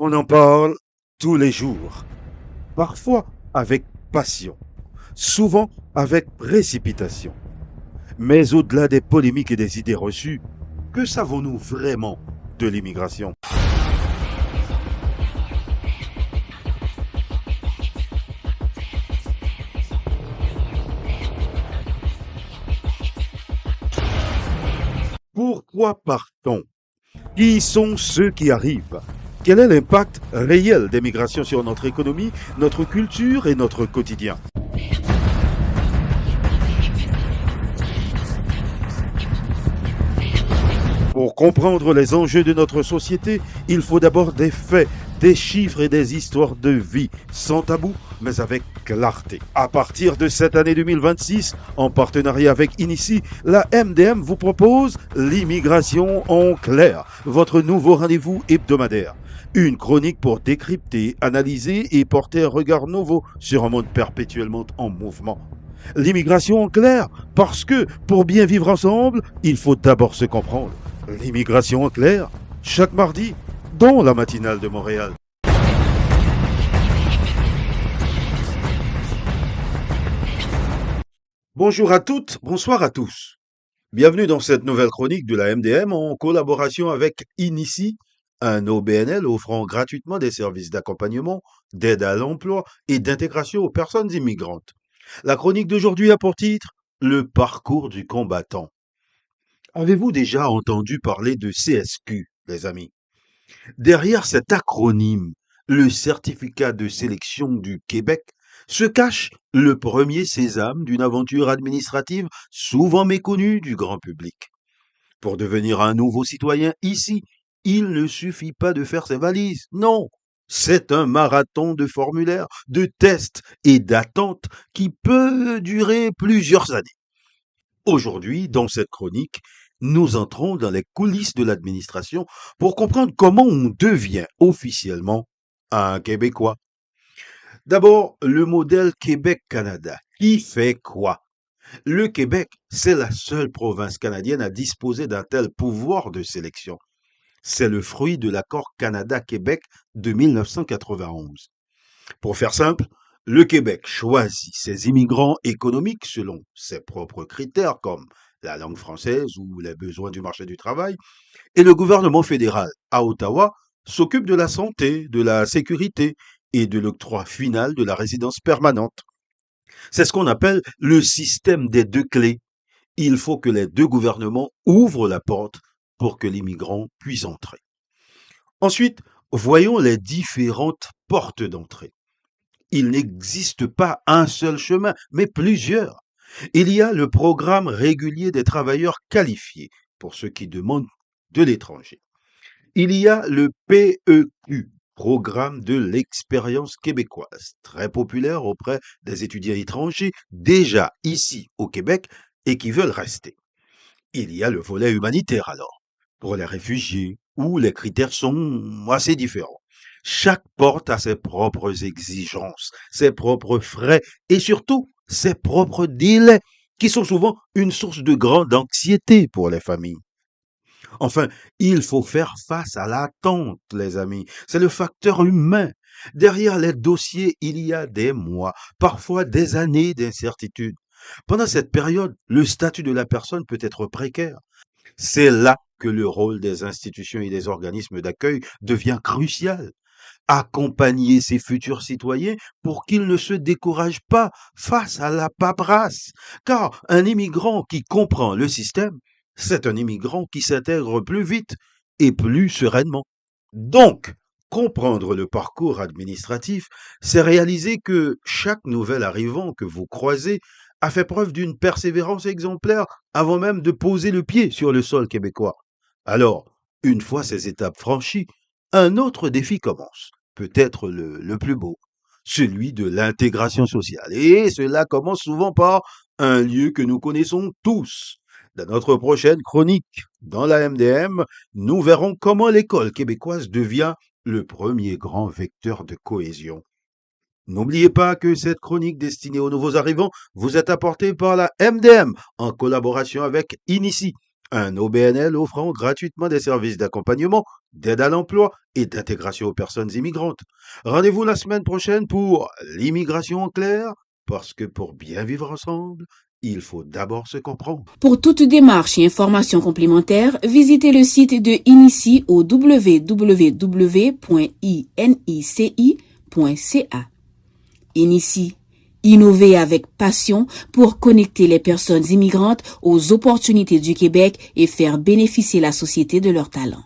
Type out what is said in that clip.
On en parle tous les jours, parfois avec passion, souvent avec précipitation. Mais au-delà des polémiques et des idées reçues, que savons-nous vraiment de l'immigration? Pourquoi part-on? Qui sont ceux qui arrivent? Quel est l'impact réel des migrations sur notre économie, notre culture et notre quotidien? Pour comprendre les enjeux de notre société, il faut d'abord des faits, des chiffres et des histoires de vie, sans tabou, mais avec clarté. À partir de cette année 2026, en partenariat avec Inici, la MDM vous propose l'immigration en clair, votre nouveau rendez-vous hebdomadaire. Une chronique pour décrypter, analyser et porter un regard nouveau sur un monde perpétuellement en mouvement. L'immigration en clair, parce que pour bien vivre ensemble, il faut d'abord se comprendre. L'immigration en clair, chaque mardi, dans la matinale de Montréal. Bonjour à toutes, bonsoir à tous. Bienvenue dans cette nouvelle chronique de la MDM en collaboration avec Inici, un OBNL offrant gratuitement des services d'accompagnement, d'aide à l'emploi et d'intégration aux personnes immigrantes. La chronique d'aujourd'hui a pour titre Le parcours du combattant. Avez-vous déjà entendu parler de CSQ, les amis? Derrière cet acronyme, le certificat de sélection du Québec, se cache le premier sésame d'une aventure administrative souvent méconnue du grand public. Pour devenir un nouveau citoyen ici, il ne suffit pas de faire ses valises, non. C'est un marathon de formulaires, de tests et d'attentes qui peut durer plusieurs années. Aujourd'hui, dans cette chronique, nous entrons dans les coulisses de l'administration pour comprendre comment on devient officiellement un Québécois. D'abord, le modèle Québec-Canada. Qui fait quoi? Le Québec, c'est la seule province canadienne à disposer d'un tel pouvoir de sélection. C'est le fruit de l'accord Canada-Québec de 1991. Pour faire simple, le Québec choisit ses immigrants économiques selon ses propres critères comme la langue française ou les besoins du marché du travail, et le gouvernement fédéral, à Ottawa, s'occupe de la santé, de la sécurité et de l'octroi final de la résidence permanente. C'est ce qu'on appelle le système des deux clés. Il faut que les deux gouvernements ouvrent la porte pour que l'immigrant puisse entrer. Ensuite, voyons les différentes portes d'entrée. Il n'existe pas un seul chemin, mais plusieurs. Il y a le programme régulier des travailleurs qualifiés, pour ceux qui demandent de l'étranger. Il y a le PEQ, programme de l'expérience québécoise, très populaire auprès des étudiants étrangers déjà ici au Québec et qui veulent rester. Il y a le volet humanitaire alors, pour les réfugiés, où les critères sont assez différents. Chaque porte a ses propres exigences, ses propres frais et surtout ses propres délais, qui sont souvent une source de grande anxiété pour les familles. Enfin, il faut faire face à l'attente, les amis. C'est le facteur humain. Derrière les dossiers, il y a des mois, parfois des années d'incertitude. Pendant cette période, le statut de la personne peut être précaire. C'est là que le rôle des institutions et des organismes d'accueil devient crucial. Accompagner ces futurs citoyens pour qu'ils ne se découragent pas face à la paperasse. Car un immigrant qui comprend le système, c'est un immigrant qui s'intègre plus vite et plus sereinement. Donc, comprendre le parcours administratif, c'est réaliser que chaque nouvel arrivant que vous croisez a fait preuve d'une persévérance exemplaire avant même de poser le pied sur le sol québécois. Alors, une fois ces étapes franchies, un autre défi commence, peut-être le plus beau, celui de l'intégration sociale. Et cela commence souvent par un lieu que nous connaissons tous. Dans notre prochaine chronique, dans la MDM, nous verrons comment l'école québécoise devient le premier grand vecteur de cohésion. N'oubliez pas que cette chronique destinée aux nouveaux arrivants vous est apportée par la MDM en collaboration avec Inici, un OBNL offrant gratuitement des services d'accompagnement, d'aide à l'emploi et d'intégration aux personnes immigrantes. Rendez-vous la semaine prochaine pour l'immigration en clair, parce que pour bien vivre ensemble, il faut d'abord se comprendre. Pour toute démarche et informations complémentaires, visitez le site de Inici au www.inici.ca. Inici, innover avec passion pour connecter les personnes immigrantes aux opportunités du Québec et faire bénéficier la société de leurs talents.